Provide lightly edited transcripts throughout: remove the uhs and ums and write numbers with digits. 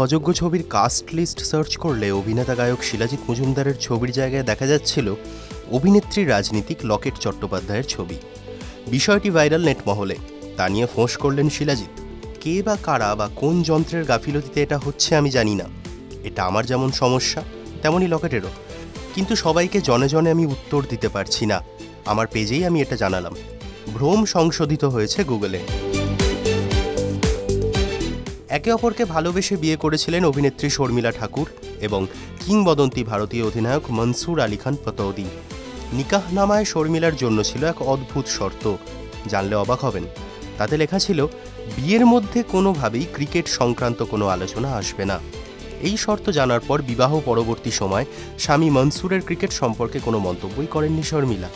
অযোগ্য ছবির caste list search করলে অভিনেতা গায়ক শিলাজিৎ মজুমদারের ছবির জায়গায় দেখা যাচ্ছিল অভিনেত্রী রাজনীতিক লকেট চট্টোপাধ্যায়ের ছবি। বিষয়টি ভাইরাল নেট মহলে। তা নিয়ে ফোঁস করলেন শিলাজিৎ। কে বা কারা বা কোন যন্ত্রের গাফিলতিতে এটা হচ্ছে আমি জানি না। এটা আমার যেমন সমস্যা তেমনই লকেটেরও। কিন্তু সবাইকে জনে জনে আমি উত্তর দিতে পারছি না। আমার পেজেই আমি এটা জানালাম। ভ্রম সংশোধিত হয়েছে গুগলে। একে অপরকে ভালোবেসে বিয়ে করেছিলেন অভিনেত্রী শর্মিলা ঠাকুর এবং কিংবদন্তি ভারতীয় অধিনায়ক মনসুর আলী খান পতৌদি। নিকাহনামায় শর্মিলার জন্য ছিল এক অদ্ভুত শর্ত, জানলে অবাক হবেন। তাতে লেখা ছিল, বিয়ের মধ্যে কোনোভাবেই ক্রিকেট সংক্রান্ত কোনো আলোচনা আসবে না। এই শর্ত জানার পর বিবাহ পরবর্তী সময় স্বামী মনসুরের ক্রিকেট সম্পর্কে কোনো মন্তব্যই করেননি শর্মিলা।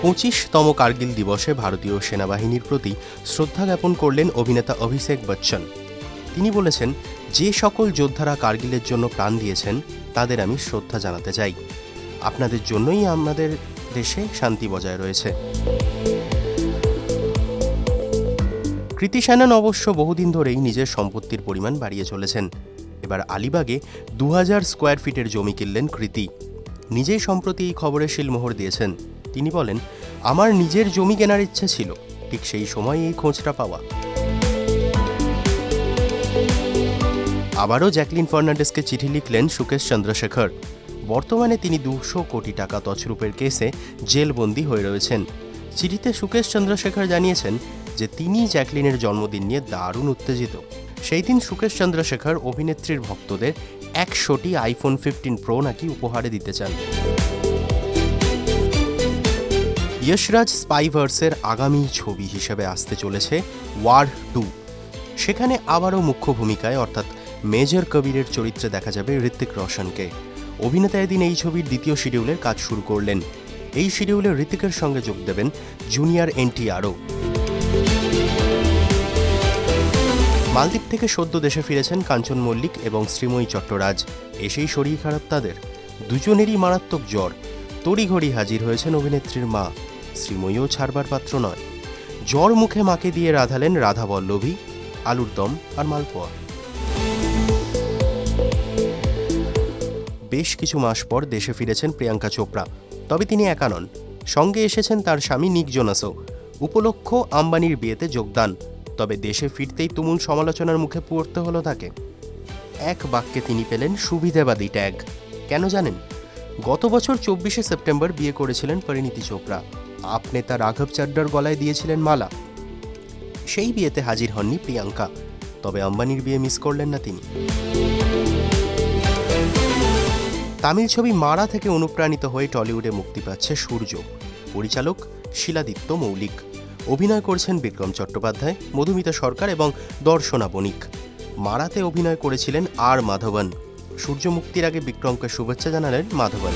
25তম কার্গিল দিবসে ভারতীয় সেনাবাহিনীর প্রতি শ্রদ্ধা জ্ঞাপন করলেন অভিনেতা অভিষেক বচ্চন। তিনি বলেছেন, যে সকল যোদ্ধারা কার্গিলের জন্য প্রাণ দিয়েছেন তাদের আমি শ্রদ্ধা জানাতে চাই। আপনাদের জন্যই আমাদের দেশে শান্তি বজায় রয়েছে। কৃতি শ্যানন অবশ্য বহুদিন ধরেই নিজের সম্পত্তির পরিমাণ বাড়িয়ে চলেছেন। এবার আলিবাগে 2000 স্কোয়ার ফিটের জমি কিনলেন কৃতি। নিজেই সম্প্রতি এই খবরে শিলমোহর দিয়েছেন। তিনি বলেন, আমার নিজের জমি কেনার ইচ্ছে ছিল, ঠিক সেই সময় এই খোঁজটা পাওয়া। আবারও জ্যাকলিন ফার্নান্ডেসকে চিঠি লিখলেন সুকেশ চন্দ্রশেখর। বর্তমানে তিনি 200 কোটি টাকা তছরূপের কেসে জেলবন্দি হয়ে রয়েছেন। চিঠিতে সুকেশ চন্দ্রশেখর জানিয়েছেন যে তিনি জ্যাকলিনের জন্মদিন নিয়ে দারুণ উত্তেজিত। সেই দিন সুকেশ চন্দ্রশেখর অভিনেত্রীর ভক্তদের 100টি আইফোন 15 প্রো নাকি উপহারে দিতে চান। যশরাজ স্পাইভার্সের আগামী ছবি হিসেবে আসতে চলেছে ওয়ার 2। সেখানে আবারও মুখ্য ভূমিকায় অর্থাৎ মেজর কবিরের চরিত্রে দেখা যাবে ঋত্বিক রোশনকে। অভিনেতা এদিন এই ছবির দ্বিতীয় শিডিউলের কাজ শুরু করলেন। এই শিডিউলে ঋত্বিকের সঙ্গে যোগ দেবেন জুনিয়র এনটিআরও। মালদ্বীপ থেকে সদ্য দেশে ফিরেছেন কাঞ্চন মল্লিক এবং শ্রীময়ী চট্টরাজ। এসেই শরীর খারাপ তাদের। দুজনেরই মারাত্মক জ্বর। তড়িঘড়ি হাজির হয়েছেন অভিনেত্রীর মা। শ্রীময়ীও ছাড়বার পাত্র নয়। জ্বর মুখে মাকে দিয়ে রাঁধালেন রাধা বল্লভী, আলুর দম আর মালপোয়া। বেশ কিছু মাস পর দেশে ফিরেছেন প্রিয়াঙ্কা চোপড়া। তবে তিনি একা নন, সঙ্গে এসেছেন তার স্বামী নিক জোনাসও। উপলক্ষ আম্বানির বিয়েতে যোগদান। তবে দেশে ফিরতেই তুমুল সমালোচনার মুখে পড়তে হলো তাকে। এক বাক্যে তিনি পেলেন সুবিধাবাদী ট্যাগ। কেন জানেন? গত বছর 24শে সেপ্টেম্বর বিয়ে করেছিলেন পরিণীতি চোপড়া। আপ নেতা রাঘব চাড্ডার গলায় দিয়েছিলেন মালা। সেই বিয়েতে হাজির হননি প্রিয়াঙ্কা। তবে আম্বানির বিয়ে মিস করলেন না তিনি। তামিল ছবি মারা থেকে অনুপ্রাণিত হয়ে টলিউডে মুক্তি পাচ্ছে সূর্য। পরিচালক শিলাদিত্য মৌলিক। অভিনয় করছেন বিক্রম চট্টোপাধ্যায়, মধুমিতা সরকার এবং দর্শনা বণিক। মারাতে অভিনয় করেছিলেন আর মাধবন। সূর্য মুক্তির আগে বিক্রমকে শুভেচ্ছা জানালেন মাধবন।